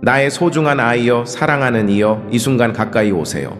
나의 소중한 아이여, 사랑하는 이여, 이 순간 가까이 오세요.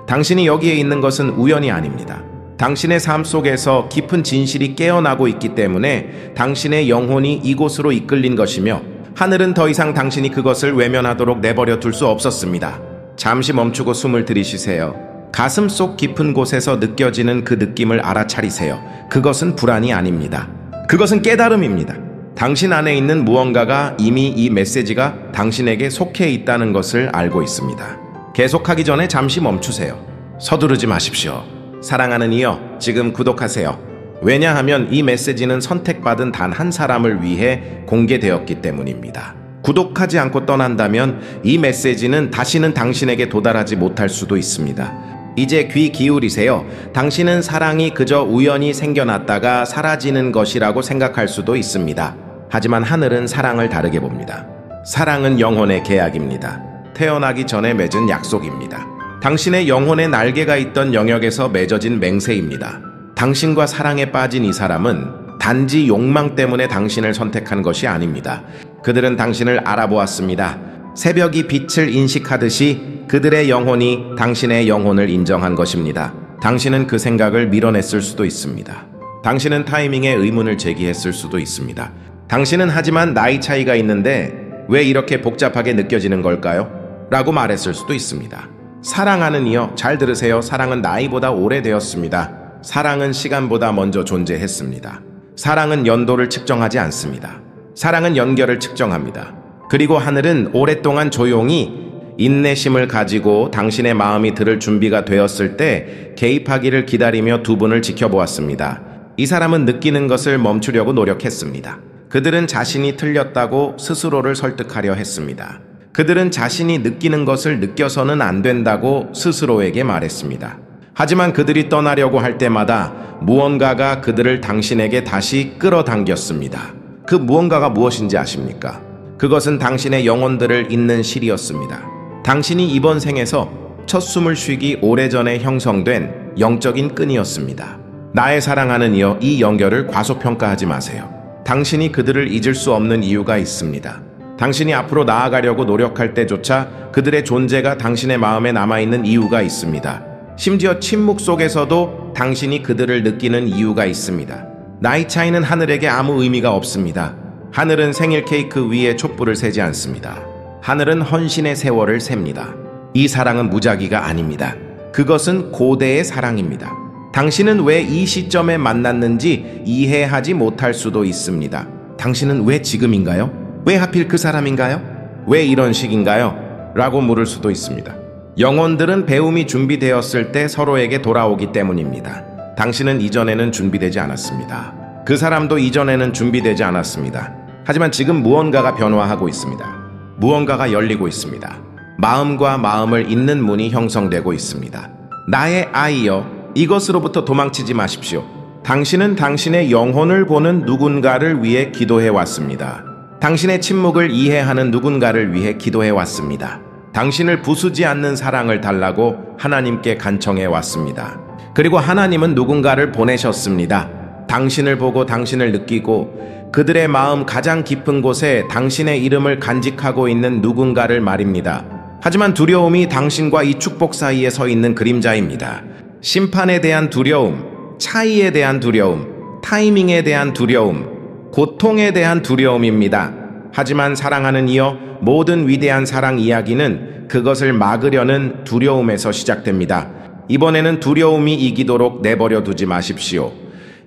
당신이 여기에 있는 것은 우연이 아닙니다. 당신의 삶 속에서 깊은 진실이 깨어나고 있기 때문에 당신의 영혼이 이곳으로 이끌린 것이며 하늘은 더 이상 당신이 그것을 외면하도록 내버려 둘 수 없었습니다. 잠시 멈추고 숨을 들이쉬세요. 가슴 속 깊은 곳에서 느껴지는 그 느낌을 알아차리세요. 그것은 불안이 아닙니다. 그것은 깨달음입니다. 당신 안에 있는 무언가가 이미 이 메시지가 당신에게 속해 있다는 것을 알고 있습니다. 계속하기 전에 잠시 멈추세요. 서두르지 마십시오. 사랑하는 이여, 지금 구독하세요. 왜냐하면 이 메시지는 선택받은 단 한 사람을 위해 공개되었기 때문입니다. 구독하지 않고 떠난다면 이 메시지는 다시는 당신에게 도달하지 못할 수도 있습니다. 이제 귀 기울이세요. 당신은 사랑이 그저 우연히 생겨났다가 사라지는 것이라고 생각할 수도 있습니다. 하지만 하늘은 사랑을 다르게 봅니다. 사랑은 영혼의 계약입니다. 태어나기 전에 맺은 약속입니다. 당신의 영혼의 날개가 있던 영역에서 맺어진 맹세입니다. 당신과 사랑에 빠진 이 사람은 단지 욕망 때문에 당신을 선택한 것이 아닙니다. 그들은 당신을 알아보았습니다. 새벽이 빛을 인식하듯이 그들의 영혼이 당신의 영혼을 인정한 것입니다. 당신은 그 생각을 밀어냈을 수도 있습니다. 당신은 타이밍에 의문을 제기했을 수도 있습니다. 당신은 하지만 나이 차이가 있는데 왜 이렇게 복잡하게 느껴지는 걸까요? 라고 말했을 수도 있습니다. 사랑하는 이여, 잘 들으세요. 사랑은 나이보다 오래되었습니다. 사랑은 시간보다 먼저 존재했습니다. 사랑은 연도를 측정하지 않습니다. 사랑은 연결을 측정합니다. 그리고 하늘은 오랫동안 조용히 인내심을 가지고 당신의 마음이 들을 준비가 되었을 때 개입하기를 기다리며 두 분을 지켜보았습니다. 이 사람은 느끼는 것을 멈추려고 노력했습니다. 그들은 자신이 틀렸다고 스스로를 설득하려 했습니다. 그들은 자신이 느끼는 것을 느껴서는 안 된다고 스스로에게 말했습니다. 하지만 그들이 떠나려고 할 때마다 무언가가 그들을 당신에게 다시 끌어당겼습니다. 그 무언가가 무엇인지 아십니까? 그것은 당신의 영혼들을 잇는 실이었습니다. 당신이 이번 생에서 첫 숨을 쉬기 오래전에 형성된 영적인 끈이었습니다. 나의 사랑하는 이여, 이 연결을 과소평가하지 마세요. 당신이 그들을 잊을 수 없는 이유가 있습니다. 당신이 앞으로 나아가려고 노력할 때조차 그들의 존재가 당신의 마음에 남아있는 이유가 있습니다. 심지어 침묵 속에서도 당신이 그들을 느끼는 이유가 있습니다. 나이 차이는 하늘에게 아무 의미가 없습니다. 하늘은 생일 케이크 위에 촛불을 세지 않습니다. 하늘은 헌신의 세월을 셉니다. 이 사랑은 무작위가 아닙니다. 그것은 고대의 사랑입니다. 당신은 왜 이 시점에 만났는지 이해하지 못할 수도 있습니다. 당신은 왜 지금인가요? 왜 하필 그 사람인가요? 왜 이런 식인가요? 라고 물을 수도 있습니다. 영혼들은 배움이 준비되었을 때 서로에게 돌아오기 때문입니다. 당신은 이전에는 준비되지 않았습니다. 그 사람도 이전에는 준비되지 않았습니다. 하지만 지금 무언가가 변화하고 있습니다. 무언가가 열리고 있습니다. 마음과 마음을 잇는 문이 형성되고 있습니다. 나의 아이여, 이것으로부터 도망치지 마십시오. 당신은 당신의 영혼을 보는 누군가를 위해 기도해 왔습니다. 당신의 침묵을 이해하는 누군가를 위해 기도해 왔습니다. 당신을 부수지 않는 사랑을 달라고 하나님께 간청해 왔습니다. 그리고 하나님은 누군가를 보내셨습니다. 당신을 보고 당신을 느끼고 그들의 마음 가장 깊은 곳에 당신의 이름을 간직하고 있는 누군가를 말입니다. 하지만 두려움이 당신과 이 축복 사이에 서 있는 그림자입니다. 심판에 대한 두려움, 차이에 대한 두려움, 타이밍에 대한 두려움, 고통에 대한 두려움입니다. 하지만 사랑하는 이여, 모든 위대한 사랑 이야기는 그것을 막으려는 두려움에서 시작됩니다. 이번에는 두려움이 이기도록 내버려 두지 마십시오.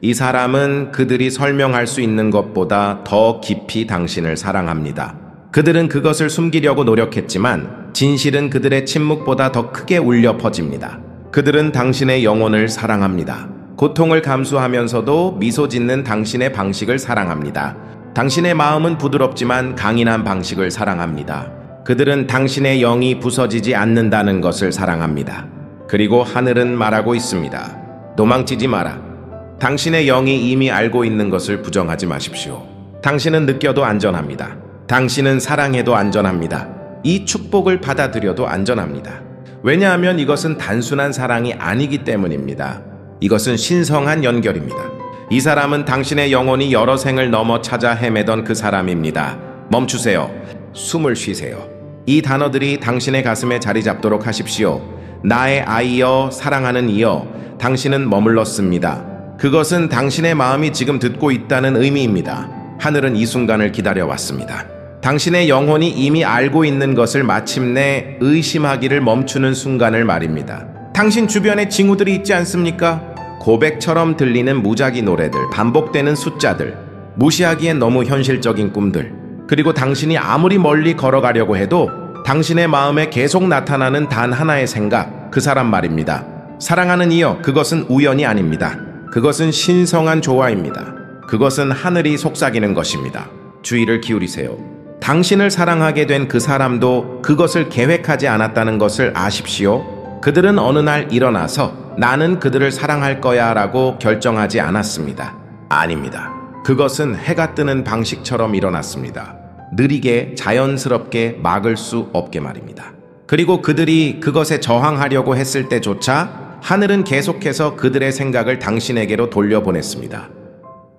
이 사람은 그들이 설명할 수 있는 것보다 더 깊이 당신을 사랑합니다. 그들은 그것을 숨기려고 노력했지만 진실은 그들의 침묵보다 더 크게 울려 퍼집니다. 그들은 당신의 영혼을 사랑합니다. 고통을 감수하면서도 미소 짓는 당신의 방식을 사랑합니다. 당신의 마음은 부드럽지만 강인한 방식을 사랑합니다. 그들은 당신의 영이 부서지지 않는다는 것을 사랑합니다. 그리고 하늘은 말하고 있습니다. 도망치지 마라. 당신의 영이 이미 알고 있는 것을 부정하지 마십시오. 당신은 느껴도 안전합니다. 당신은 사랑해도 안전합니다. 이 축복을 받아들여도 안전합니다. 왜냐하면 이것은 단순한 사랑이 아니기 때문입니다. 이것은 신성한 연결입니다. 이 사람은 당신의 영혼이 여러 생을 넘어 찾아 헤매던 그 사람입니다. 멈추세요. 숨을 쉬세요. 이 단어들이 당신의 가슴에 자리 잡도록 하십시오. 나의 아이여, 사랑하는 이여, 당신은 머물렀습니다. 그것은 당신의 마음이 지금 듣고 있다는 의미입니다. 하늘은 이 순간을 기다려왔습니다. 당신의 영혼이 이미 알고 있는 것을 마침내 의심하기를 멈추는 순간을 말입니다. 당신 주변에 징후들이 있지 않습니까? 고백처럼 들리는 무작위 노래들, 반복되는 숫자들, 무시하기엔 너무 현실적인 꿈들, 그리고 당신이 아무리 멀리 걸어가려고 해도 당신의 마음에 계속 나타나는 단 하나의 생각, 그 사람 말입니다. 사랑하는 이여, 그것은 우연이 아닙니다. 그것은 신성한 조화입니다. 그것은 하늘이 속삭이는 것입니다. 주의를 기울이세요. 당신을 사랑하게 된 그 사람도 그것을 계획하지 않았다는 것을 아십시오. 그들은 어느 날 일어나서 나는 그들을 사랑할 거야 라고 결정하지 않았습니다. 아닙니다. 그것은 해가 뜨는 방식처럼 일어났습니다. 느리게 자연스럽게 막을 수 없게 말입니다. 그리고 그들이 그것에 저항하려고 했을 때조차 하늘은 계속해서 그들의 생각을 당신에게로 돌려보냈습니다.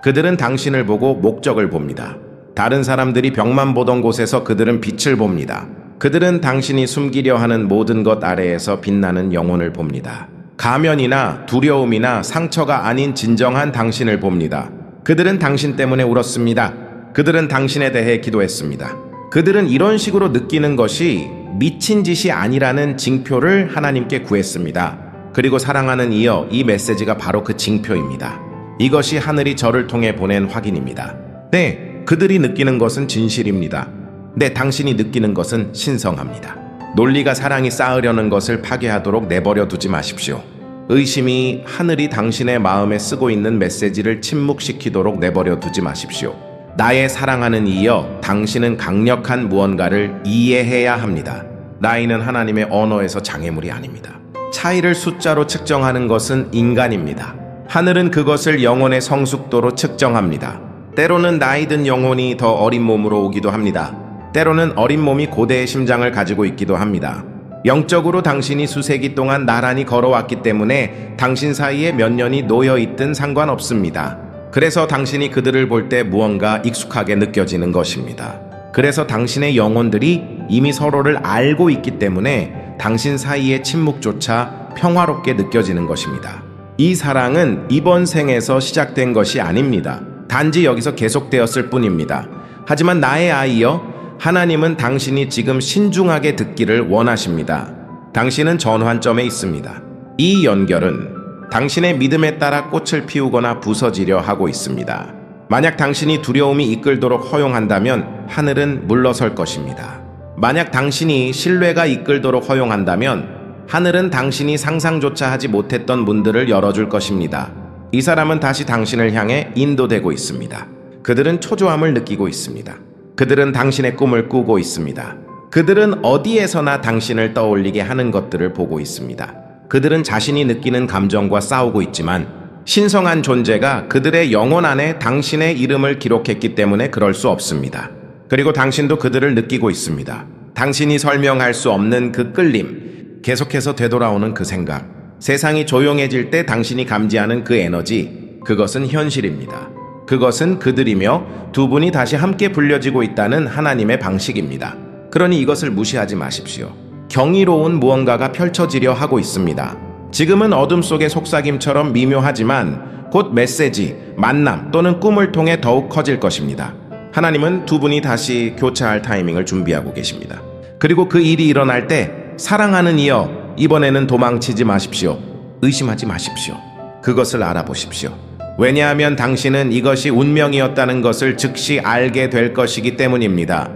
그들은 당신을 보고 목적을 봅니다. 다른 사람들이 벽만 보던 곳에서 그들은 빛을 봅니다. 그들은 당신이 숨기려 하는 모든 것 아래에서 빛나는 영혼을 봅니다. 가면이나 두려움이나 상처가 아닌 진정한 당신을 봅니다. 그들은 당신 때문에 울었습니다. 그들은 당신에 대해 기도했습니다. 그들은 이런 식으로 느끼는 것이 미친 짓이 아니라는 징표를 하나님께 구했습니다. 그리고 사랑하는 이여, 이 메시지가 바로 그 징표입니다. 이것이 하늘이 저를 통해 보낸 확인입니다. 네, 그들이 느끼는 것은 진실입니다. 네, 당신이 느끼는 것은 신성합니다. 논리가 사랑이 쌓으려는 것을 파괴하도록 내버려 두지 마십시오. 의심이 하늘이 당신의 마음에 쓰고 있는 메시지를 침묵시키도록 내버려 두지 마십시오. 나의 사랑하는 이여, 당신은 강력한 무언가를 이해해야 합니다. 나이는 하나님의 언어에서 장애물이 아닙니다. 차이를 숫자로 측정하는 것은 인간입니다. 하늘은 그것을 영혼의 성숙도로 측정합니다. 때로는 나이 든 영혼이 더 어린 몸으로 오기도 합니다. 때로는 어린 몸이 고대의 심장을 가지고 있기도 합니다. 영적으로 당신이 수세기 동안 나란히 걸어왔기 때문에 당신 사이에 몇 년이 놓여있든 상관없습니다. 그래서 당신이 그들을 볼 때 무언가 익숙하게 느껴지는 것입니다. 그래서 당신의 영혼들이 이미 서로를 알고 있기 때문에 당신 사이의 침묵조차 평화롭게 느껴지는 것입니다. 이 사랑은 이번 생에서 시작된 것이 아닙니다. 단지 여기서 계속되었을 뿐입니다. 하지만 나의 아이여, 하나님은 당신이 지금 신중하게 듣기를 원하십니다. 당신은 전환점에 있습니다. 이 연결은 당신의 믿음에 따라 꽃을 피우거나 부서지려 하고 있습니다. 만약 당신이 두려움이 이끌도록 허용한다면 하늘은 물러설 것입니다. 만약 당신이 신뢰가 이끌도록 허용한다면 하늘은 당신이 상상조차 하지 못했던 문들을 열어줄 것입니다. 이 사람은 다시 당신을 향해 인도되고 있습니다. 그들은 초조함을 느끼고 있습니다. 그들은 당신의 꿈을 꾸고 있습니다. 그들은 어디에서나 당신을 떠올리게 하는 것들을 보고 있습니다. 그들은 자신이 느끼는 감정과 싸우고 있지만 신성한 존재가 그들의 영혼 안에 당신의 이름을 기록했기 때문에 그럴 수 없습니다. 그리고 당신도 그들을 느끼고 있습니다. 당신이 설명할 수 없는 그 끌림, 계속해서 되돌아오는 그 생각, 세상이 조용해질 때 당신이 감지하는 그 에너지, 그것은 현실입니다. 그것은 그들이며 두 분이 다시 함께 불려지고 있다는 하나님의 방식입니다. 그러니 이것을 무시하지 마십시오. 경이로운 무언가가 펼쳐지려 하고 있습니다. 지금은 어둠 속의 속삭임처럼 미묘하지만 곧 메시지, 만남 또는 꿈을 통해 더욱 커질 것입니다. 하나님은 두 분이 다시 교차할 타이밍을 준비하고 계십니다. 그리고 그 일이 일어날 때 사랑하는 이여, 이번에는 도망치지 마십시오. 의심하지 마십시오. 그것을 알아보십시오. 왜냐하면 당신은 이것이 운명이었다는 것을 즉시 알게 될 것이기 때문입니다.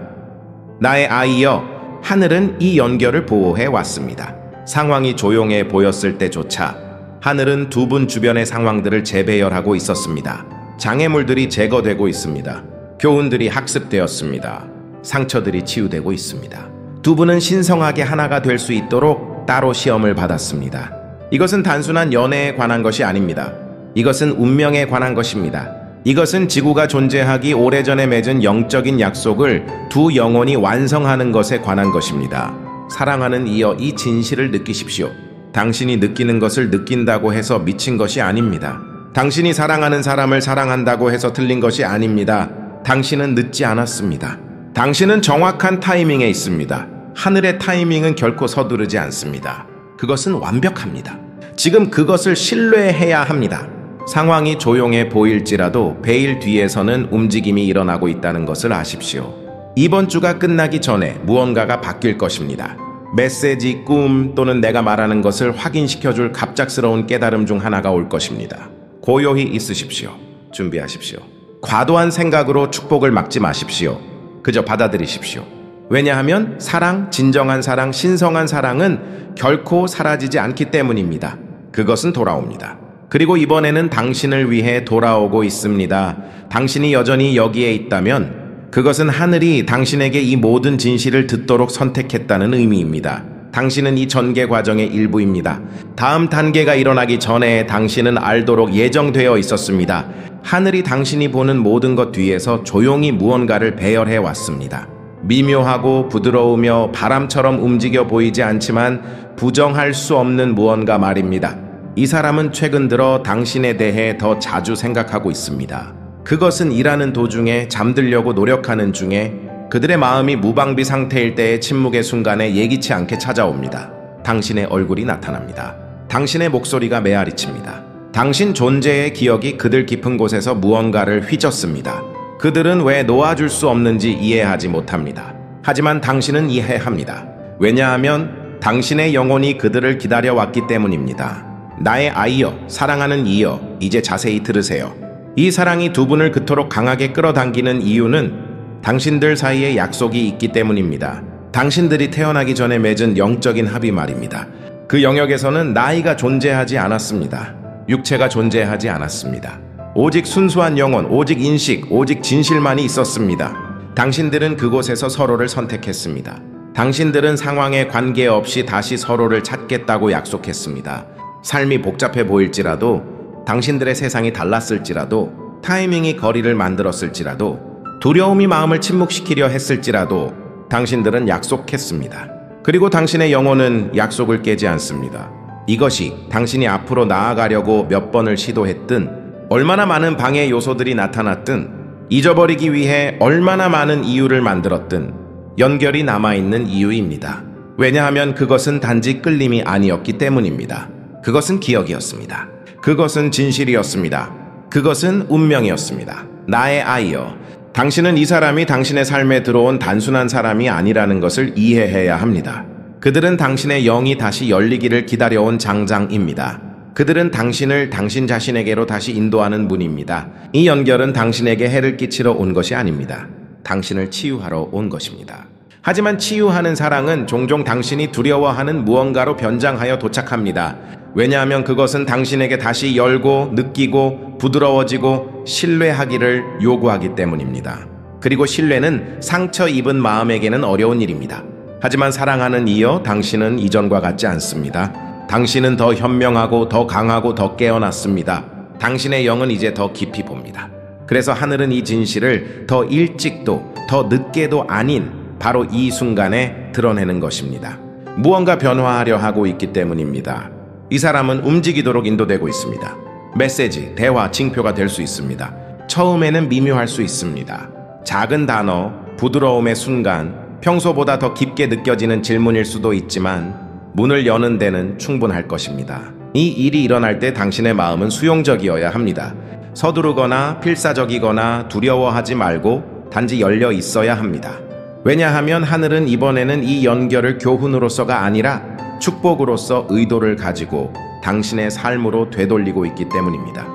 나의 아이여, 하늘은 이 연결을 보호해 왔습니다. 상황이 조용해 보였을 때조차 하늘은 두 분 주변의 상황들을 재배열하고 있었습니다. 장애물들이 제거되고 있습니다. 교훈들이 학습되었습니다. 상처들이 치유되고 있습니다. 두 분은 신성하게 하나가 될 수 있도록 따로 시험을 받았습니다. 이것은 단순한 연애에 관한 것이 아닙니다. 이것은 운명에 관한 것입니다. 이것은 지구가 존재하기 오래전에 맺은 영적인 약속을 두 영혼이 완성하는 것에 관한 것입니다. 사랑하는 이여, 이 진실을 느끼십시오. 당신이 느끼는 것을 느낀다고 해서 미친 것이 아닙니다. 당신이 사랑하는 사람을 사랑한다고 해서 틀린 것이 아닙니다. 당신은 늦지 않았습니다. 당신은 정확한 타이밍에 있습니다. 하늘의 타이밍은 결코 서두르지 않습니다. 그것은 완벽합니다. 지금 그것을 신뢰해야 합니다. 상황이 조용해 보일지라도 베일 뒤에서는 움직임이 일어나고 있다는 것을 아십시오. 이번 주가 끝나기 전에 무언가가 바뀔 것입니다. 메시지, 꿈 또는 내가 말하는 것을 확인시켜줄 갑작스러운 깨달음 중 하나가 올 것입니다. 고요히 있으십시오. 준비하십시오. 과도한 생각으로 축복을 막지 마십시오. 그저 받아들이십시오. 왜냐하면 사랑, 진정한 사랑, 신성한 사랑은 결코 사라지지 않기 때문입니다. 그것은 돌아옵니다. 그리고 이번에는 당신을 위해 돌아오고 있습니다. 당신이 여전히 여기에 있다면 그것은 하늘이 당신에게 이 모든 진실을 듣도록 선택했다는 의미입니다. 당신은 이 전개 과정의 일부입니다. 다음 단계가 일어나기 전에 당신은 알도록 예정되어 있었습니다. 하늘이 당신이 보는 모든 것 뒤에서 조용히 무언가를 배열해 왔습니다. 미묘하고 부드러우며 바람처럼 움직여 보이지 않지만 부정할 수 없는 무언가 말입니다. 이 사람은 최근 들어 당신에 대해 더 자주 생각하고 있습니다. 그것은 일하는 도중에 잠들려고 노력하는 중에 그들의 마음이 무방비 상태일 때의 침묵의 순간에 예기치 않게 찾아옵니다. 당신의 얼굴이 나타납니다. 당신의 목소리가 메아리칩니다. 당신 존재의 기억이 그들 깊은 곳에서 무언가를 휘젓습니다. 그들은 왜 놓아줄 수 없는지 이해하지 못합니다. 하지만 당신은 이해합니다. 왜냐하면 당신의 영혼이 그들을 기다려왔기 때문입니다. 나의 아이여, 사랑하는 이여, 이제 자세히 들으세요. 이 사랑이 두 분을 그토록 강하게 끌어당기는 이유는 당신들 사이에 약속이 있기 때문입니다. 당신들이 태어나기 전에 맺은 영적인 합의 말입니다. 그 영역에서는 나이가 존재하지 않았습니다. 육체가 존재하지 않았습니다. 오직 순수한 영혼, 오직 인식, 오직 진실만이 있었습니다. 당신들은 그곳에서 서로를 선택했습니다. 당신들은 상황에 관계없이 다시 서로를 찾겠다고 약속했습니다. 삶이 복잡해 보일지라도, 당신들의 세상이 달랐을지라도, 타이밍이 거리를 만들었을지라도, 두려움이 마음을 침묵시키려 했을지라도 당신들은 약속했습니다. 그리고 당신의 영혼은 약속을 깨지 않습니다. 이것이 당신이 앞으로 나아가려고 몇 번을 시도했든, 얼마나 많은 방해 요소들이 나타났든, 잊어버리기 위해 얼마나 많은 이유를 만들었든 연결이 남아있는 이유입니다. 왜냐하면 그것은 단지 끌림이 아니었기 때문입니다. 그것은 기억이었습니다. 그것은 진실이었습니다. 그것은 운명이었습니다. 나의 아이여, 당신은 이 사람이 당신의 삶에 들어온 단순한 사람이 아니라는 것을 이해해야 합니다. 그들은 당신의 영이 다시 열리기를 기다려온 장장입니다. 그들은 당신을 당신 자신에게로 다시 인도하는 문입니다. 이 연결은 당신에게 해를 끼치러 온 것이 아닙니다. 당신을 치유하러 온 것입니다. 하지만 치유하는 사랑은 종종 당신이 두려워하는 무언가로 변장하여 도착합니다. 왜냐하면 그것은 당신에게 다시 열고 느끼고 부드러워지고 신뢰하기를 요구하기 때문입니다. 그리고 신뢰는 상처 입은 마음에게는 어려운 일입니다. 하지만 사랑하는 이여, 당신은 이전과 같지 않습니다. 당신은 더 현명하고 더 강하고 더 깨어났습니다. 당신의 영은 이제 더 깊이 봅니다. 그래서 하늘은 이 진실을 더 일찍도 더 늦게도 아닌 바로 이 순간에 드러내는 것입니다. 무언가 변화하려 하고 있기 때문입니다. 이 사람은 움직이도록 인도되고 있습니다. 메시지, 대화, 징표가 될 수 있습니다. 처음에는 미묘할 수 있습니다. 작은 단어, 부드러움의 순간, 평소보다 더 깊게 느껴지는 질문일 수도 있지만 문을 여는 데는 충분할 것입니다. 이 일이 일어날 때 당신의 마음은 수용적이어야 합니다. 서두르거나 필사적이거나 두려워하지 말고 단지 열려 있어야 합니다. 왜냐하면 하늘은 이번에는 이 연결을 교훈으로서가 아니라 축복으로서 의도를 가지고 당신의 삶으로 되돌리고 있기 때문입니다.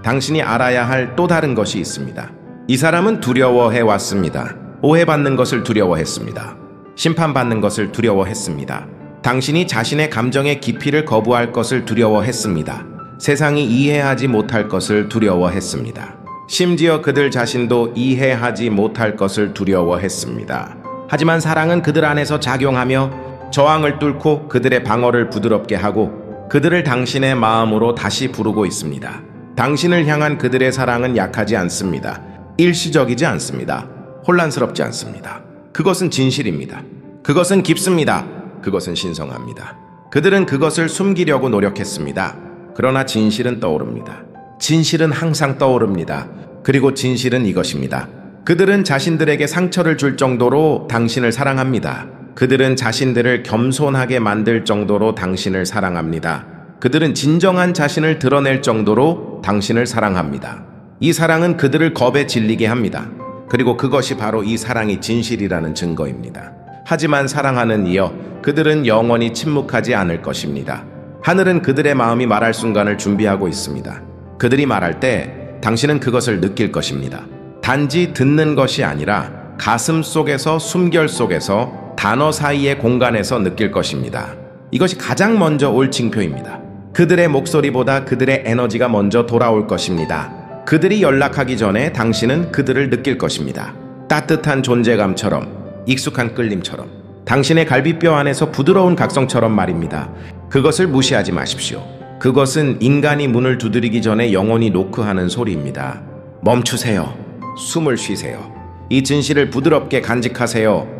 당신이 알아야 할 또 다른 것이 있습니다. 이 사람은 두려워해 왔습니다. 오해받는 것을 두려워했습니다. 심판받는 것을 두려워했습니다. 당신이 자신의 감정의 깊이를 거부할 것을 두려워했습니다. 세상이 이해하지 못할 것을 두려워했습니다. 심지어 그들 자신도 이해하지 못할 것을 두려워했습니다. 하지만 사랑은 그들 안에서 작용하며 저항을 뚫고 그들의 방어를 부드럽게 하고 그들을 당신의 마음으로 다시 부르고 있습니다. 당신을 향한 그들의 사랑은 약하지 않습니다. 일시적이지 않습니다. 혼란스럽지 않습니다. 그것은 진실입니다. 그것은 깊습니다. 그것은 신성합니다. 그들은 그것을 숨기려고 노력했습니다. 그러나 진실은 떠오릅니다. 진실은 항상 떠오릅니다. 그리고 진실은 이것입니다. 그들은 자신들에게 상처를 줄 정도로 당신을 사랑합니다. 그들은 자신들을 겸손하게 만들 정도로 당신을 사랑합니다. 그들은 진정한 자신을 드러낼 정도로 당신을 사랑합니다. 이 사랑은 그들을 겁에 질리게 합니다. 그리고 그것이 바로 이 사랑이 진실이라는 증거입니다. 하지만 사랑하는 이여, 그들은 영원히 침묵하지 않을 것입니다. 하늘은 그들의 마음이 말할 순간을 준비하고 있습니다. 그들이 말할 때 당신은 그것을 느낄 것입니다. 단지 듣는 것이 아니라 가슴 속에서, 숨결 속에서, 단어 사이의 공간에서 느낄 것입니다. 이것이 가장 먼저 올 징표입니다. 그들의 목소리보다 그들의 에너지가 먼저 돌아올 것입니다. 그들이 연락하기 전에 당신은 그들을 느낄 것입니다. 따뜻한 존재감처럼, 익숙한 끌림처럼, 당신의 갈비뼈 안에서 부드러운 각성처럼 말입니다. 그것을 무시하지 마십시오. 그것은 인간이 문을 두드리기 전에 영혼이 노크하는 소리입니다. 멈추세요. 숨을 쉬세요. 이 진실을 부드럽게 간직하세요.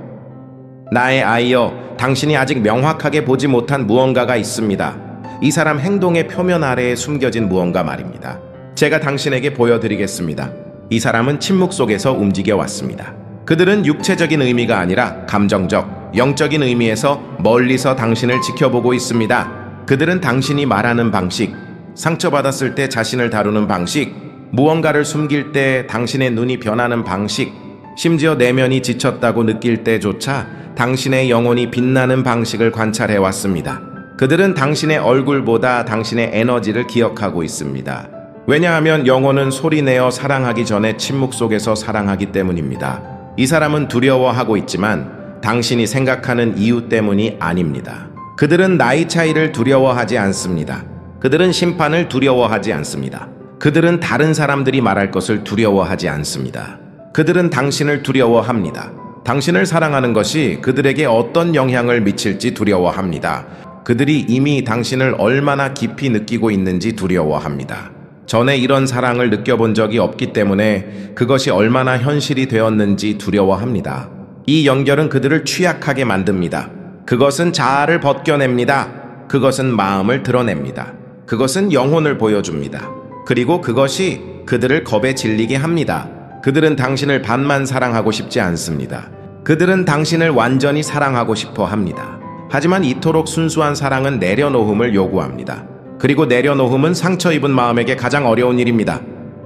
나의 아이여, 당신이 아직 명확하게 보지 못한 무언가가 있습니다. 이 사람 행동의 표면 아래에 숨겨진 무언가 말입니다. 제가 당신에게 보여드리겠습니다. 이 사람은 침묵 속에서 움직여 왔습니다. 그들은 육체적인 의미가 아니라 감정적, 영적인 의미에서 멀리서 당신을 지켜보고 있습니다. 그들은 당신이 말하는 방식, 상처받았을 때 자신을 다루는 방식, 무언가를 숨길 때 당신의 눈이 변하는 방식, 심지어 내면이 지쳤다고 느낄 때조차 당신의 영혼이 빛나는 방식을 관찰해 왔습니다. 그들은 당신의 얼굴보다 당신의 에너지를 기억하고 있습니다. 왜냐하면 영혼은 소리내어 사랑하기 전에 침묵 속에서 사랑하기 때문입니다. 이 사람은 두려워하고 있지만 당신이 생각하는 이유 때문이 아닙니다. 그들은 나이 차이를 두려워하지 않습니다. 그들은 심판을 두려워하지 않습니다. 그들은 다른 사람들이 말할 것을 두려워하지 않습니다. 그들은 당신을 두려워합니다. 당신을 사랑하는 것이 그들에게 어떤 영향을 미칠지 두려워합니다. 그들이 이미 당신을 얼마나 깊이 느끼고 있는지 두려워합니다. 전에 이런 사랑을 느껴본 적이 없기 때문에 그것이 얼마나 현실이 되었는지 두려워합니다. 이 연결은 그들을 취약하게 만듭니다. 그것은 자아를 벗겨냅니다. 그것은 마음을 드러냅니다. 그것은 영혼을 보여줍니다. 그리고 그것이 그들을 겁에 질리게 합니다. 그들은 당신을 반만 사랑하고 싶지 않습니다. 그들은 당신을 완전히 사랑하고 싶어 합니다. 하지만 이토록 순수한 사랑은 내려놓음을 요구합니다. 그리고 내려놓음은 상처 입은 마음에게 가장 어려운 일입니다.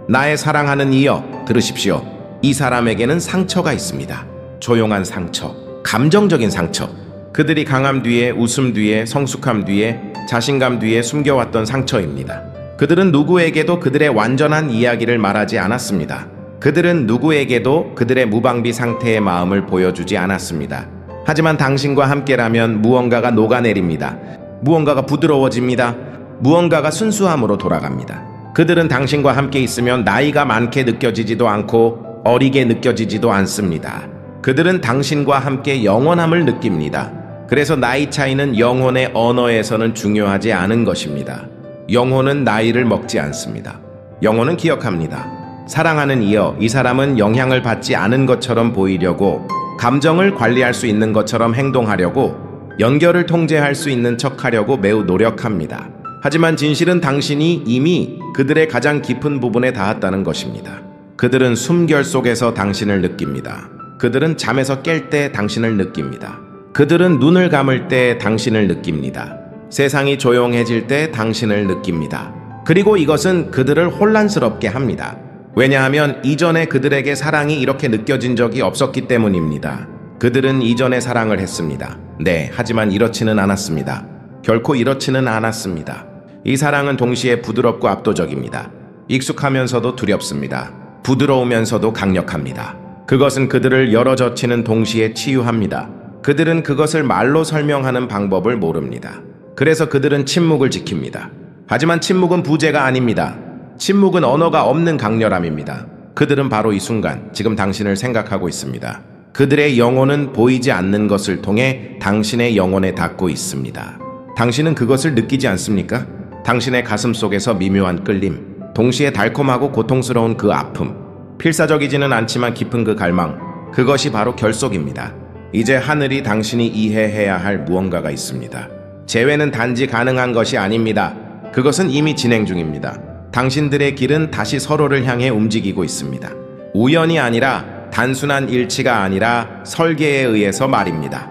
나의 사랑하는 이여, 들으십시오. 이 사람에게는 상처가 있습니다. 조용한 상처, 감정적인 상처. 그들이 강함 뒤에, 웃음 뒤에, 성숙함 뒤에, 자신감 뒤에 숨겨왔던 상처입니다. 그들은 누구에게도 그들의 완전한 이야기를 말하지 않았습니다. 그들은 누구에게도 그들의 무방비 상태의 마음을 보여주지 않았습니다. 하지만 당신과 함께라면 무언가가 녹아내립니다. 무언가가 부드러워집니다. 무언가가 순수함으로 돌아갑니다. 그들은 당신과 함께 있으면 나이가 많게 느껴지지도 않고 어리게 느껴지지도 않습니다. 그들은 당신과 함께 영원함을 느낍니다. 그래서 나이 차이는 영혼의 언어에서는 중요하지 않은 것입니다. 영혼은 나이를 먹지 않습니다. 영혼은 기억합니다. 사랑하는 이여, 이 사람은 영향을 받지 않은 것처럼 보이려고, 감정을 관리할 수 있는 것처럼 행동하려고, 연결을 통제할 수 있는 척하려고 매우 노력합니다. 하지만 진실은 당신이 이미 그들의 가장 깊은 부분에 닿았다는 것입니다. 그들은 숨결 속에서 당신을 느낍니다. 그들은 잠에서 깰 때 당신을 느낍니다. 그들은 눈을 감을 때 당신을 느낍니다. 세상이 조용해질 때 당신을 느낍니다. 그리고 이것은 그들을 혼란스럽게 합니다. 왜냐하면 이전에 그들에게 사랑이 이렇게 느껴진 적이 없었기 때문입니다. 그들은 이전에 사랑을 했습니다. 네, 하지만 이렇지는 않았습니다. 결코 이렇지는 않았습니다. 이 사랑은 동시에 부드럽고 압도적입니다. 익숙하면서도 두렵습니다. 부드러우면서도 강력합니다. 그것은 그들을 여러 젖히는 동시에 치유합니다. 그들은 그것을 말로 설명하는 방법을 모릅니다. 그래서 그들은 침묵을 지킵니다. 하지만 침묵은 부재가 아닙니다. 침묵은 언어가 없는 강렬함입니다. 그들은 바로 이 순간, 지금 당신을 생각하고 있습니다. 그들의 영혼은 보이지 않는 것을 통해 당신의 영혼에 닿고 있습니다. 당신은 그것을 느끼지 않습니까? 당신의 가슴 속에서 미묘한 끌림, 동시에 달콤하고 고통스러운 그 아픔, 필사적이지는 않지만 깊은 그 갈망, 그것이 바로 결속입니다. 이제 하늘이 당신이 이해해야 할 무언가가 있습니다. 재회는 단지 가능한 것이 아닙니다. 그것은 이미 진행 중입니다. 당신들의 길은 다시 서로를 향해 움직이고 있습니다. 우연이 아니라, 단순한 일치가 아니라 설계에 의해서 말입니다.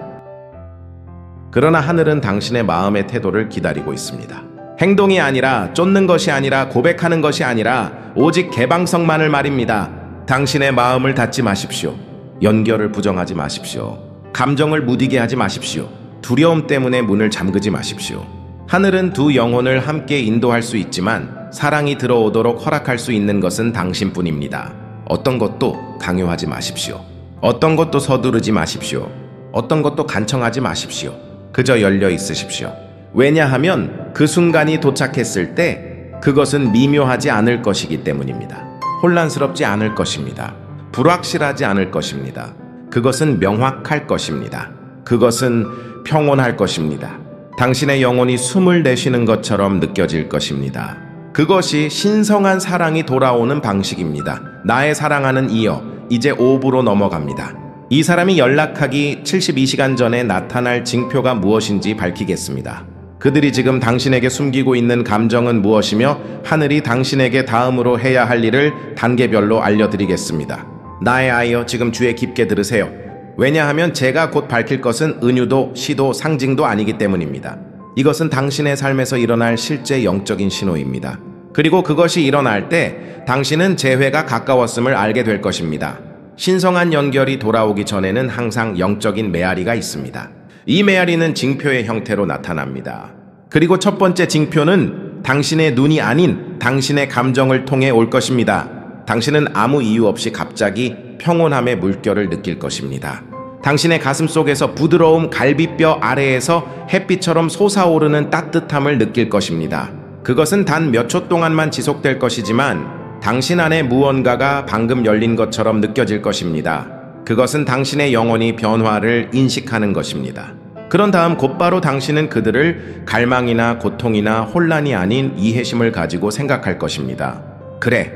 그러나 하늘은 당신의 마음의 태도를 기다리고 있습니다. 행동이 아니라, 쫓는 것이 아니라, 고백하는 것이 아니라 오직 개방성만을 말입니다. 당신의 마음을 닫지 마십시오. 연결을 부정하지 마십시오. 감정을 무디게 하지 마십시오. 두려움 때문에 문을 잠그지 마십시오. 하늘은 두 영혼을 함께 인도할 수 있지만 사랑이 들어오도록 허락할 수 있는 것은 당신뿐입니다. 어떤 것도 강요하지 마십시오. 어떤 것도 서두르지 마십시오. 어떤 것도 간청하지 마십시오. 그저 열려 있으십시오. 왜냐하면 그 순간이 도착했을 때 그것은 미묘하지 않을 것이기 때문입니다. 혼란스럽지 않을 것입니다. 불확실하지 않을 것입니다. 그것은 명확할 것입니다. 그것은 평온할 것입니다. 당신의 영혼이 숨을 내쉬는 것처럼 느껴질 것입니다. 그것이 신성한 사랑이 돌아오는 방식입니다. 나의 사랑하는 이여, 이제 5부로 넘어갑니다. 이 사람이 연락하기 72시간 전에 나타날 징표가 무엇인지 밝히겠습니다. 그들이 지금 당신에게 숨기고 있는 감정은 무엇이며 하늘이 당신에게 다음으로 해야 할 일을 단계별로 알려드리겠습니다. 나의 아이여, 지금 주의 깊게 들으세요. 왜냐하면 제가 곧 밝힐 것은 은유도, 시도, 상징도 아니기 때문입니다. 이것은 당신의 삶에서 일어날 실제 영적인 신호입니다. 그리고 그것이 일어날 때 당신은 재회가 가까웠음을 알게 될 것입니다. 신성한 연결이 돌아오기 전에는 항상 영적인 메아리가 있습니다. 이 메아리는 징표의 형태로 나타납니다. 그리고 첫 번째 징표는 당신의 눈이 아닌 당신의 감정을 통해 올 것입니다. 당신은 아무 이유 없이 갑자기 평온함의 물결을 느낄 것입니다. 당신의 가슴 속에서 부드러움, 갈비뼈 아래에서 햇빛처럼 솟아오르는 따뜻함을 느낄 것입니다. 그것은 단 몇 초 동안만 지속될 것이지만 당신 안에 무언가가 방금 열린 것처럼 느껴질 것입니다. 그것은 당신의 영혼이 변화를 인식하는 것입니다. 그런 다음 곧바로 당신은 그들을 갈망이나 고통이나 혼란이 아닌 이해심을 가지고 생각할 것입니다. 그래,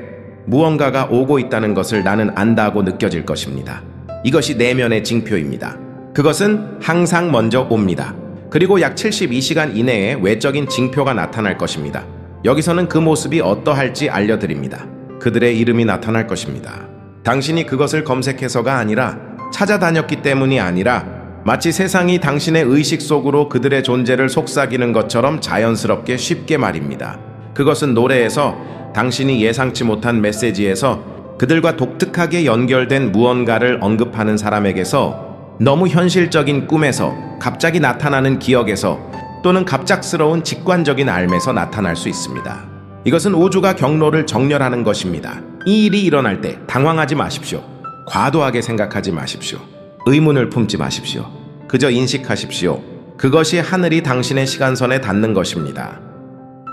무언가가 오고 있다는 것을 나는 안다고 느껴질 것입니다. 이것이 내면의 징표입니다. 그것은 항상 먼저 옵니다. 그리고 약 72시간 이내에 외적인 징표가 나타날 것입니다. 여기서는 그 모습이 어떠할지 알려드립니다. 그들의 이름이 나타날 것입니다. 당신이 그것을 검색해서가 아니라 찾아다녔기 때문이 아니라 마치 세상이 당신의 의식 속으로 그들의 존재를 속삭이는 것처럼 자연스럽게 쉽게 말입니다. 그것은 노래에서 당신이 예상치 못한 메시지에서 그들과 독특하게 연결된 무언가를 언급하는 사람에게서 너무 현실적인 꿈에서 갑자기 나타나는 기억에서 또는 갑작스러운 직관적인 알매서 나타날 수 있습니다. 이것은 우주가 경로를 정렬하는 것입니다. 이 일이 일어날 때 당황하지 마십시오. 과도하게 생각하지 마십시오. 의문을 품지 마십시오. 그저 인식하십시오. 그것이 하늘이 당신의 시간선에 닿는 것입니다.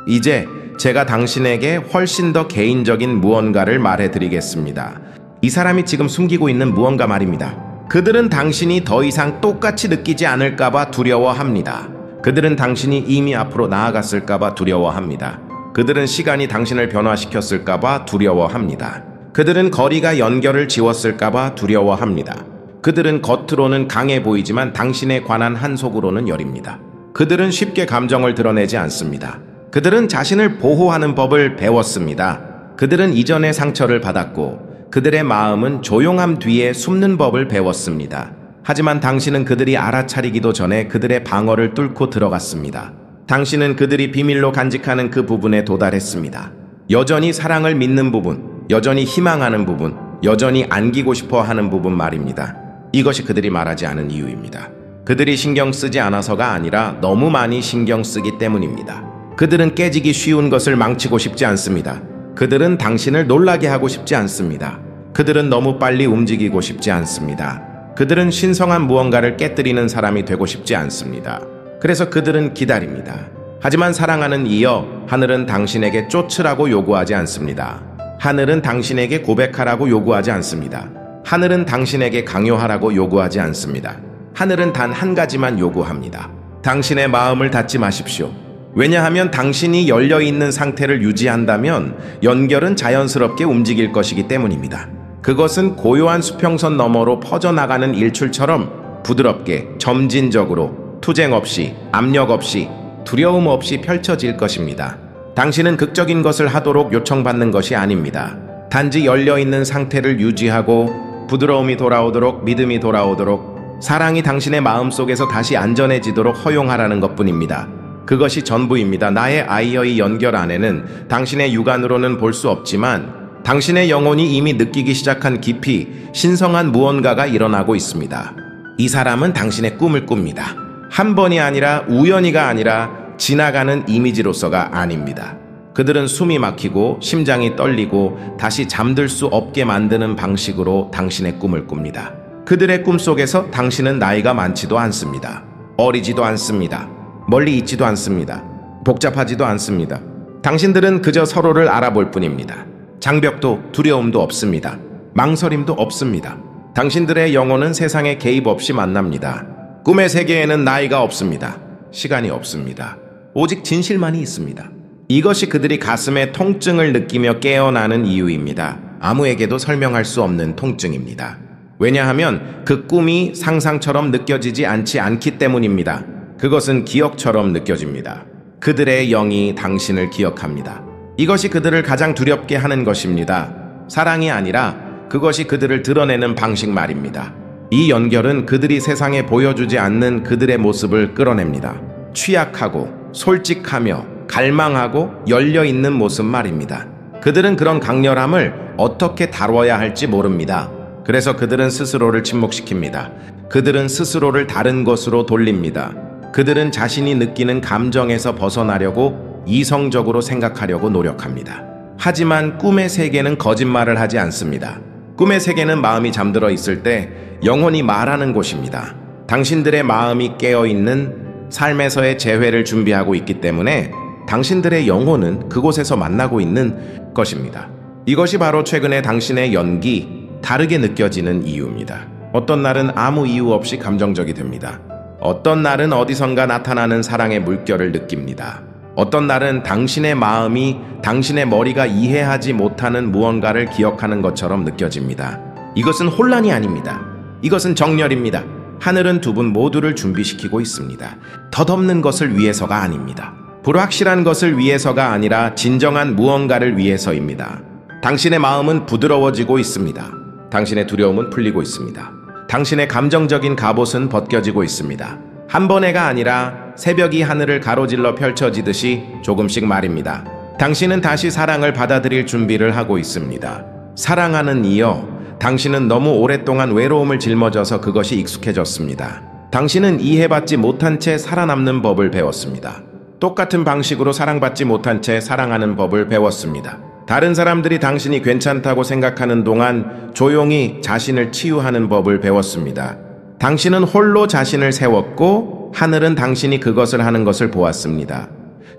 이제 제가 당신에게 훨씬 더 개인적인 무언가를 말해드리겠습니다. 이 사람이 지금 숨기고 있는 무언가 말입니다. 그들은 당신이 더 이상 똑같이 느끼지 않을까봐 두려워합니다. 그들은 당신이 이미 앞으로 나아갔을까봐 두려워합니다. 그들은 시간이 당신을 변화시켰을까봐 두려워합니다. 그들은 거리가 연결을 지웠을까봐 두려워합니다. 그들은 겉으로는 강해 보이지만 당신에 관한 한 속으로는 여립니다. 그들은 쉽게 감정을 드러내지 않습니다. 그들은 자신을 보호하는 법을 배웠습니다. 그들은 이전에 상처를 받았고 그들의 마음은 조용함 뒤에 숨는 법을 배웠습니다. 하지만 당신은 그들이 알아차리기도 전에 그들의 방어를 뚫고 들어갔습니다. 당신은 그들이 비밀로 간직하는 그 부분에 도달했습니다. 여전히 사랑을 믿는 부분, 여전히 희망하는 부분, 여전히 안기고 싶어 하는 부분 말입니다. 이것이 그들이 말하지 않은 이유입니다. 그들이 신경 쓰지 않아서가 아니라 너무 많이 신경 쓰기 때문입니다. 그들은 깨지기 쉬운 것을 망치고 싶지 않습니다. 그들은 당신을 놀라게 하고 싶지 않습니다. 그들은 너무 빨리 움직이고 싶지 않습니다. 그들은 신성한 무언가를 깨뜨리는 사람이 되고 싶지 않습니다. 그래서 그들은 기다립니다. 하지만 사랑하는 이여, 하늘은 당신에게 쫓으라고 요구하지 않습니다. 하늘은 당신에게 고백하라고 요구하지 않습니다. 하늘은 당신에게 강요하라고 요구하지 않습니다. 하늘은 단 한 가지만 요구합니다. 당신의 마음을 닫지 마십시오. 왜냐하면 당신이 열려있는 상태를 유지한다면 연결은 자연스럽게 움직일 것이기 때문입니다. 그것은 고요한 수평선 너머로 퍼져나가는 일출처럼 부드럽게, 점진적으로, 투쟁 없이, 압력 없이, 두려움 없이 펼쳐질 것입니다. 당신은 극적인 것을 하도록 요청받는 것이 아닙니다. 단지 열려있는 상태를 유지하고 부드러움이 돌아오도록, 믿음이 돌아오도록, 사랑이 당신의 마음속에서 다시 안전해지도록 허용하라는 것뿐입니다. 그것이 전부입니다. 나의 아이여의 연결 안에는 당신의 육안으로는 볼 수 없지만 당신의 영혼이 이미 느끼기 시작한 깊이 신성한 무언가가 일어나고 있습니다. 이 사람은 당신의 꿈을 꿉니다. 한 번이 아니라 우연히가 아니라 지나가는 이미지로서가 아닙니다. 그들은 숨이 막히고 심장이 떨리고 다시 잠들 수 없게 만드는 방식으로 당신의 꿈을 꿉니다. 그들의 꿈속에서 당신은 나이가 많지도 않습니다. 어리지도 않습니다. 멀리 있지도 않습니다. 복잡하지도 않습니다. 당신들은 그저 서로를 알아볼 뿐입니다. 장벽도 두려움도 없습니다. 망설임도 없습니다. 당신들의 영혼은 세상에 개입 없이 만납니다. 꿈의 세계에는 나이가 없습니다. 시간이 없습니다. 오직 진실만이 있습니다. 이것이 그들이 가슴에 통증을 느끼며 깨어나는 이유입니다. 아무에게도 설명할 수 없는 통증입니다. 왜냐하면 그 꿈이 상상처럼 느껴지지 않기 때문입니다. 그것은 기억처럼 느껴집니다. 그들의 영이 당신을 기억합니다. 이것이 그들을 가장 두렵게 하는 것입니다. 사랑이 아니라 그것이 그들을 드러내는 방식 말입니다. 이 연결은 그들이 세상에 보여주지 않는 그들의 모습을 끌어냅니다. 취약하고 솔직하며 갈망하고 열려있는 모습 말입니다. 그들은 그런 강렬함을 어떻게 다뤄야 할지 모릅니다. 그래서 그들은 스스로를 침묵시킵니다. 그들은 스스로를 다른 것으로 돌립니다. 그들은 자신이 느끼는 감정에서 벗어나려고 이성적으로 생각하려고 노력합니다. 하지만 꿈의 세계는 거짓말을 하지 않습니다. 꿈의 세계는 마음이 잠들어 있을 때 영혼이 말하는 곳입니다. 당신들의 마음이 깨어있는 삶에서의 재회를 준비하고 있기 때문에 당신들의 영혼은 그곳에서 만나고 있는 것입니다. 이것이 바로 최근에 당신의 연기, 다르게 느껴지는 이유입니다. 어떤 날은 아무 이유 없이 감정적이 됩니다. 어떤 날은 어디선가 나타나는 사랑의 물결을 느낍니다. 어떤 날은 당신의 마음이 당신의 머리가 이해하지 못하는 무언가를 기억하는 것처럼 느껴집니다. 이것은 혼란이 아닙니다. 이것은 정렬입니다. 하늘은 두 분 모두를 준비시키고 있습니다. 덧없는 것을 위해서가 아닙니다. 불확실한 것을 위해서가 아니라 진정한 무언가를 위해서입니다. 당신의 마음은 부드러워지고 있습니다. 당신의 두려움은 풀리고 있습니다. 당신의 감정적인 갑옷은 벗겨지고 있습니다. 한 번에가 아니라 새벽이 하늘을 가로질러 펼쳐지듯이 조금씩 말입니다. 당신은 다시 사랑을 받아들일 준비를 하고 있습니다. 사랑하는 이여, 당신은 너무 오랫동안 외로움을 짊어져서 그것이 익숙해졌습니다. 당신은 이해받지 못한 채 살아남는 법을 배웠습니다. 똑같은 방식으로 사랑받지 못한 채 사랑하는 법을 배웠습니다. 다른 사람들이 당신이 괜찮다고 생각하는 동안 조용히 자신을 치유하는 법을 배웠습니다. 당신은 홀로 자신을 세웠고 하늘은 당신이 그것을 하는 것을 보았습니다.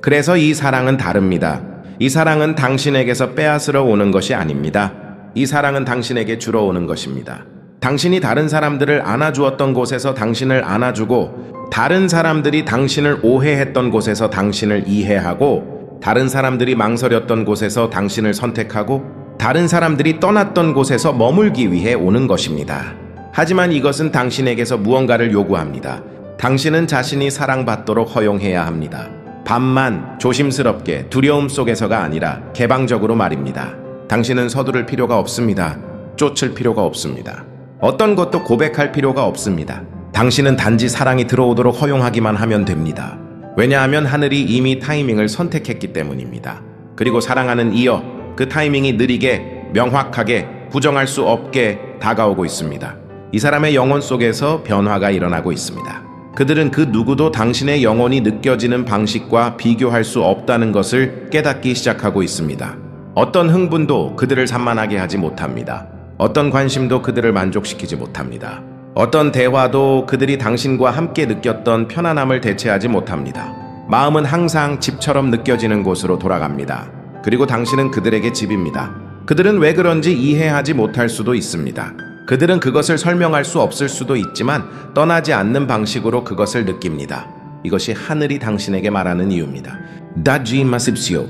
그래서 이 사랑은 다릅니다. 이 사랑은 당신에게서 빼앗으러 오는 것이 아닙니다. 이 사랑은 당신에게 주러 오는 것입니다. 당신이 다른 사람들을 안아주었던 곳에서 당신을 안아주고 다른 사람들이 당신을 오해했던 곳에서 당신을 이해하고 다른 사람들이 망설였던 곳에서 당신을 선택하고 다른 사람들이 떠났던 곳에서 머물기 위해 오는 것입니다. 하지만 이것은 당신에게서 무언가를 요구합니다. 당신은 자신이 사랑받도록 허용해야 합니다. 반만, 조심스럽게, 두려움 속에서가 아니라 개방적으로 말입니다. 당신은 서두를 필요가 없습니다. 쫓을 필요가 없습니다. 어떤 것도 고백할 필요가 없습니다. 당신은 단지 사랑이 들어오도록 허용하기만 하면 됩니다. 왜냐하면 하늘이 이미 타이밍을 선택했기 때문입니다. 그리고 사랑하는 이여, 그 타이밍이 느리게, 명확하게, 부정할 수 없게 다가오고 있습니다. 이 사람의 영혼 속에서 변화가 일어나고 있습니다. 그들은 그 누구도 당신의 영혼이 느껴지는 방식과 비교할 수 없다는 것을 깨닫기 시작하고 있습니다. 어떤 흥분도 그들을 산만하게 하지 못합니다. 어떤 관심도 그들을 만족시키지 못합니다. 어떤 대화도 그들이 당신과 함께 느꼈던 편안함을 대체하지 못합니다. 마음은 항상 집처럼 느껴지는 곳으로 돌아갑니다. 그리고 당신은 그들에게 집입니다. 그들은 왜 그런지 이해하지 못할 수도 있습니다. 그들은 그것을 설명할 수 없을 수도 있지만 떠나지 않는 방식으로 그것을 느낍니다. 이것이 하늘이 당신에게 말하는 이유입니다. 다지 마십시오.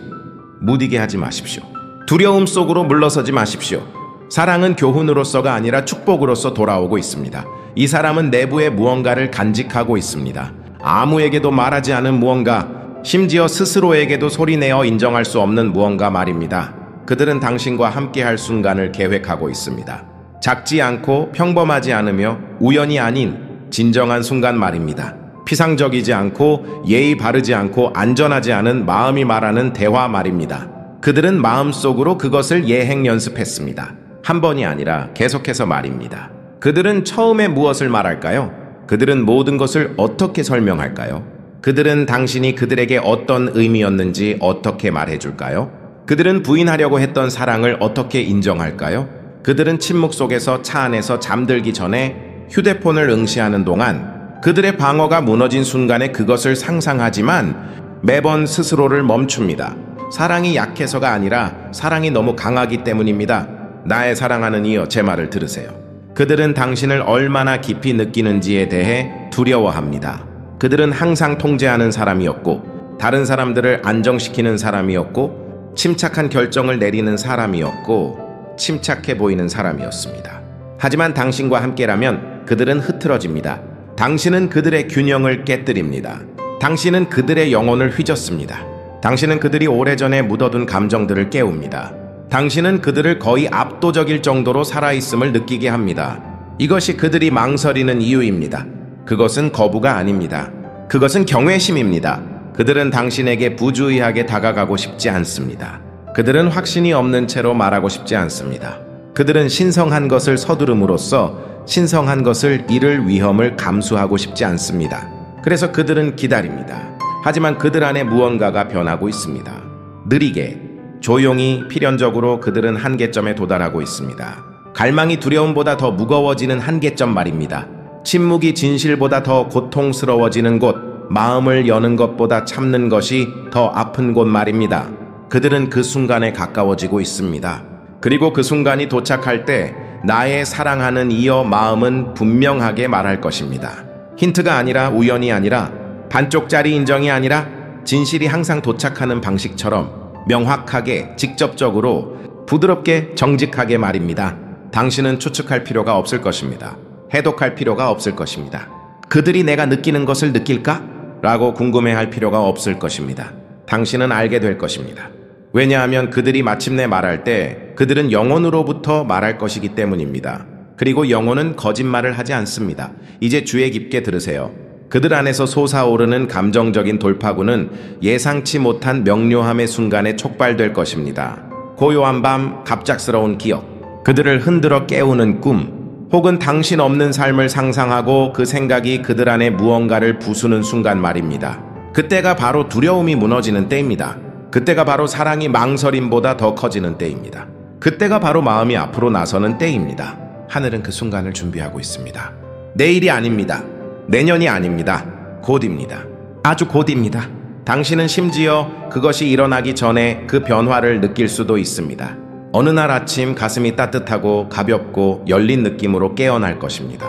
무디게 하지 마십시오. 두려움 속으로 물러서지 마십시오. 사랑은 교훈으로서가 아니라 축복으로서 돌아오고 있습니다. 이 사람은 내부에 무언가를 간직하고 있습니다. 아무에게도 말하지 않은 무언가, 심지어 스스로에게도 소리내어 인정할 수 없는 무언가 말입니다. 그들은 당신과 함께할 순간을 계획하고 있습니다. 작지 않고 평범하지 않으며 우연이 아닌 진정한 순간 말입니다. 피상적이지 않고 예의 바르지 않고 안전하지 않은 마음이 말하는 대화 말입니다. 그들은 마음속으로 그것을 예행 연습했습니다. 한 번이 아니라 계속해서 말입니다. 그들은 처음에 무엇을 말할까요? 그들은 모든 것을 어떻게 설명할까요? 그들은 당신이 그들에게 어떤 의미였는지 어떻게 말해줄까요? 그들은 부인하려고 했던 사랑을 어떻게 인정할까요? 그들은 침묵 속에서 차 안에서 잠들기 전에 휴대폰을 응시하는 동안 그들의 방어가 무너진 순간에 그것을 상상하지만 매번 스스로를 멈춥니다. 사랑이 약해서가 아니라 사랑이 너무 강하기 때문입니다. 나의 사랑하는 이여, 제 말을 들으세요. 그들은 당신을 얼마나 깊이 느끼는지에 대해 두려워합니다. 그들은 항상 통제하는 사람이었고, 다른 사람들을 안정시키는 사람이었고, 침착한 결정을 내리는 사람이었고, 침착해 보이는 사람이었습니다. 하지만 당신과 함께라면 그들은 흐트러집니다. 당신은 그들의 균형을 깨뜨립니다. 당신은 그들의 영혼을 휘젓습니다. 당신은 그들이 오래전에 묻어둔 감정들을 깨웁니다. 당신은 그들을 거의 압도적일 정도로 살아있음을 느끼게 합니다. 이것이 그들이 망설이는 이유입니다. 그것은 거부가 아닙니다. 그것은 경외심입니다. 그들은 당신에게 부주의하게 다가가고 싶지 않습니다. 그들은 확신이 없는 채로 말하고 싶지 않습니다. 그들은 신성한 것을 서두름으로써 신성한 것을 잃을 위험을 감수하고 싶지 않습니다. 그래서 그들은 기다립니다. 하지만 그들 안에 무언가가 변하고 있습니다. 느리게, 조용히, 필연적으로 그들은 한계점에 도달하고 있습니다. 갈망이 두려움보다 더 무거워지는 한계점 말입니다. 침묵이 진실보다 더 고통스러워지는 곳, 마음을 여는 것보다 참는 것이 더 아픈 곳 말입니다. 그들은 그 순간에 가까워지고 있습니다. 그리고 그 순간이 도착할 때 나의 사랑하는 이여 마음은 분명하게 말할 것입니다. 힌트가 아니라 우연이 아니라 반쪽짜리 인정이 아니라 진실이 항상 도착하는 방식처럼 명확하게 직접적으로 부드럽게 정직하게 말입니다. 당신은 추측할 필요가 없을 것입니다. 해독할 필요가 없을 것입니다. 그들이 내가 느끼는 것을 느낄까? 라고 궁금해할 필요가 없을 것입니다. 당신은 알게 될 것입니다. 왜냐하면 그들이 마침내 말할 때 그들은 영혼으로부터 말할 것이기 때문입니다. 그리고 영혼은 거짓말을 하지 않습니다. 이제 주의 깊게 들으세요. 그들 안에서 솟아오르는 감정적인 돌파구는 예상치 못한 명료함의 순간에 촉발될 것입니다. 고요한 밤, 갑작스러운 기억, 그들을 흔들어 깨우는 꿈, 혹은 당신 없는 삶을 상상하고 그 생각이 그들 안에 무언가를 부수는 순간 말입니다. 그때가 바로 두려움이 무너지는 때입니다. 그때가 바로 사랑이 망설임보다 더 커지는 때입니다. 그때가 바로 마음이 앞으로 나서는 때입니다. 하늘은 그 순간을 준비하고 있습니다. 내일이 아닙니다. 내년이 아닙니다. 곧입니다. 아주 곧입니다. 당신은 심지어 그것이 일어나기 전에 그 변화를 느낄 수도 있습니다. 어느 날 아침 가슴이 따뜻하고 가볍고 열린 느낌으로 깨어날 것입니다.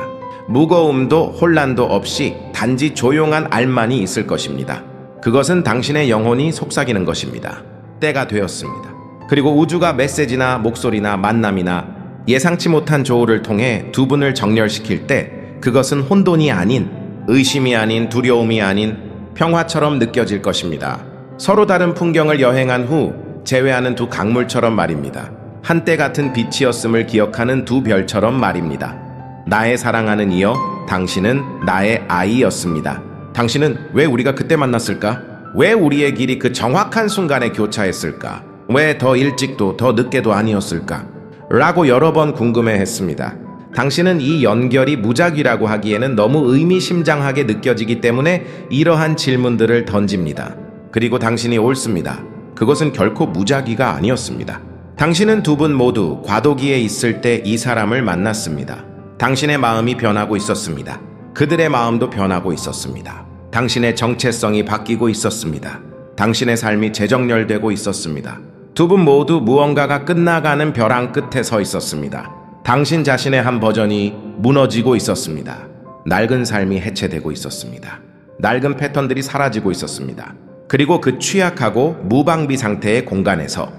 무거움도 혼란도 없이 단지 조용한 알만이 있을 것입니다. 그것은 당신의 영혼이 속삭이는 것입니다. 때가 되었습니다. 그리고 우주가 메시지나 목소리나 만남이나 예상치 못한 조우를 통해 두 분을 정렬시킬 때 그것은 혼돈이 아닌, 의심이 아닌, 두려움이 아닌 평화처럼 느껴질 것입니다. 서로 다른 풍경을 여행한 후 재회하는 두 강물처럼 말입니다. 한때 같은 빛이었음을 기억하는 두 별처럼 말입니다. 나의 사랑하는 이여, 당신은 나의 아이였습니다. 당신은 왜 우리가 그때 만났을까? 왜 우리의 길이 그 정확한 순간에 교차했을까? 왜 더 일찍도 더 늦게도 아니었을까? 라고 여러 번 궁금해했습니다. 당신은 이 연결이 무작위라고 하기에는 너무 의미심장하게 느껴지기 때문에 이러한 질문들을 던집니다. 그리고 당신이 옳습니다. 그것은 결코 무작위가 아니었습니다. 당신은 두 분 모두 과도기에 있을 때 이 사람을 만났습니다. 당신의 마음이 변하고 있었습니다. 그들의 마음도 변하고 있었습니다. 당신의 정체성이 바뀌고 있었습니다. 당신의 삶이 재정렬되고 있었습니다. 두 분 모두 무언가가 끝나가는 벼랑 끝에 서 있었습니다. 당신 자신의 한 버전이 무너지고 있었습니다. 낡은 삶이 해체되고 있었습니다. 낡은 패턴들이 사라지고 있었습니다. 그리고 그 취약하고 무방비 상태의 공간에서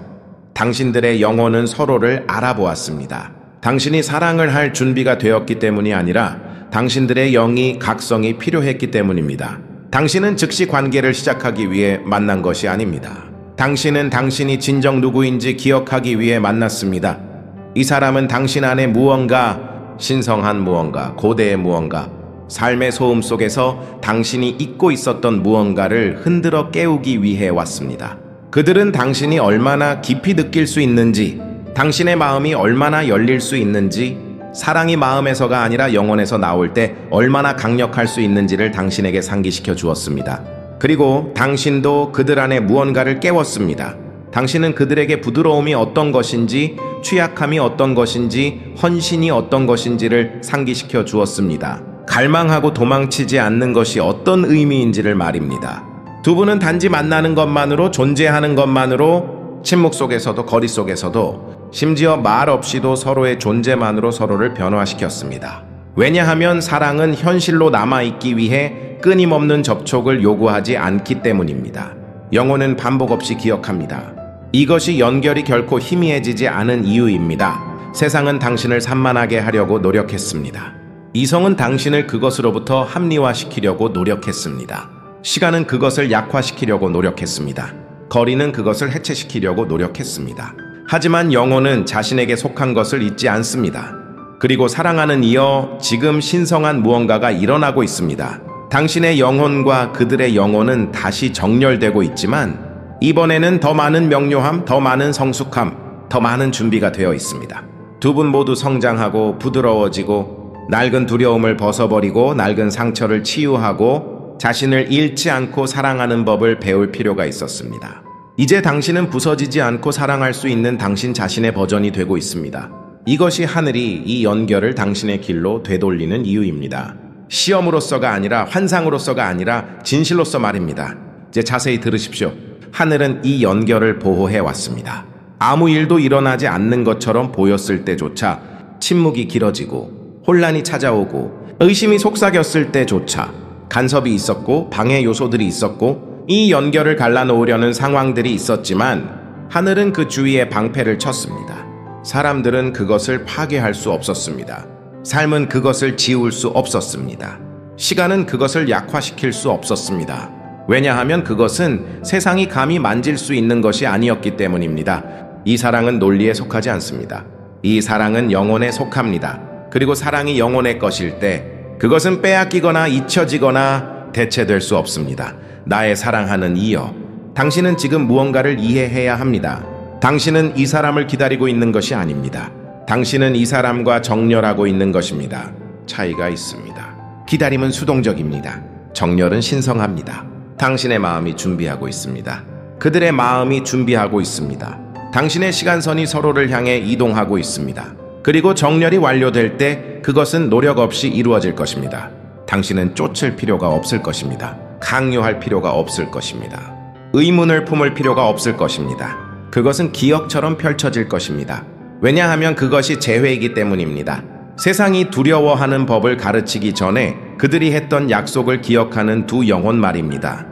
당신들의 영혼은 서로를 알아보았습니다. 당신이 사랑을 할 준비가 되었기 때문이 아니라 당신들의 영이 각성이 필요했기 때문입니다. 당신은 즉시 관계를 시작하기 위해 만난 것이 아닙니다. 당신은 당신이 진정 누구인지 기억하기 위해 만났습니다. 이 사람은 당신 안에 무언가, 신성한 무언가, 고대의 무언가, 삶의 소음 속에서 당신이 잊고 있었던 무언가를 흔들어 깨우기 위해 왔습니다. 그들은 당신이 얼마나 깊이 느낄 수 있는지, 당신의 마음이 얼마나 열릴 수 있는지, 사랑이 마음에서가 아니라 영혼에서 나올 때 얼마나 강력할 수 있는지를 당신에게 상기시켜 주었습니다. 그리고 당신도 그들 안에 무언가를 깨웠습니다. 당신은 그들에게 부드러움이 어떤 것인지, 취약함이 어떤 것인지, 헌신이 어떤 것인지를 상기시켜 주었습니다. 갈망하고 도망치지 않는 것이 어떤 의미인지를 말입니다. 두 분은 단지 만나는 것만으로, 존재하는 것만으로, 침묵 속에서도 거리 속에서도, 심지어 말 없이도 서로의 존재만으로 서로를 변화시켰습니다. 왜냐하면 사랑은 현실로 남아있기 위해 끊임없는 접촉을 요구하지 않기 때문입니다. 영혼은 반복 없이 기억합니다. 이것이 연결이 결코 희미해지지 않은 이유입니다. 세상은 당신을 산만하게 하려고 노력했습니다. 이성은 당신을 그것으로부터 합리화시키려고 노력했습니다. 시간은 그것을 약화시키려고 노력했습니다. 거리는 그것을 해체시키려고 노력했습니다. 하지만 영혼은 자신에게 속한 것을 잊지 않습니다. 그리고 사랑하는 이여, 지금 신성한 무언가가 일어나고 있습니다. 당신의 영혼과 그들의 영혼은 다시 정렬되고 있지만 이번에는 더 많은 명료함, 더 많은 성숙함, 더 많은 준비가 되어 있습니다. 두 분 모두 성장하고 부드러워지고 낡은 두려움을 벗어버리고 낡은 상처를 치유하고 자신을 잃지 않고 사랑하는 법을 배울 필요가 있었습니다. 이제 당신은 부서지지 않고 사랑할 수 있는 당신 자신의 버전이 되고 있습니다. 이것이 하늘이 이 연결을 당신의 길로 되돌리는 이유입니다. 시험으로서가 아니라 환상으로서가 아니라 진실로서 말입니다. 이제 자세히 들으십시오. 하늘은 이 연결을 보호해 왔습니다. 아무 일도 일어나지 않는 것처럼 보였을 때조차, 침묵이 길어지고 혼란이 찾아오고 의심이 속삭였을 때조차 간섭이 있었고 방해 요소들이 있었고 이 연결을 갈라놓으려는 상황들이 있었지만 하늘은 그 주위에 방패를 쳤습니다. 사람들은 그것을 파괴할 수 없었습니다. 삶은 그것을 지울 수 없었습니다. 시간은 그것을 약화시킬 수 없었습니다. 왜냐하면 그것은 세상이 감히 만질 수 있는 것이 아니었기 때문입니다. 이 사랑은 논리에 속하지 않습니다. 이 사랑은 영혼에 속합니다. 그리고 사랑이 영혼의 것일 때 그것은 빼앗기거나 잊혀지거나 대체될 수 없습니다. 나의 사랑하는 이여, 당신은 지금 무언가를 이해해야 합니다. 당신은 이 사람을 기다리고 있는 것이 아닙니다. 당신은 이 사람과 정렬하고 있는 것입니다. 차이가 있습니다. 기다림은 수동적입니다. 정렬은 신성합니다. 당신의 마음이 준비하고 있습니다. 그들의 마음이 준비하고 있습니다. 당신의 시간선이 서로를 향해 이동하고 있습니다. 그리고 정렬이 완료될 때 그것은 노력 없이 이루어질 것입니다. 당신은 쫓을 필요가 없을 것입니다. 강요할 필요가 없을 것입니다. 의문을 품을 필요가 없을 것입니다. 그것은 기억처럼 펼쳐질 것입니다. 왜냐하면 그것이 재회이기 때문입니다. 세상이 두려워하는 법을 가르치기 전에 그들이 했던 약속을 기억하는 두 영혼 말입니다.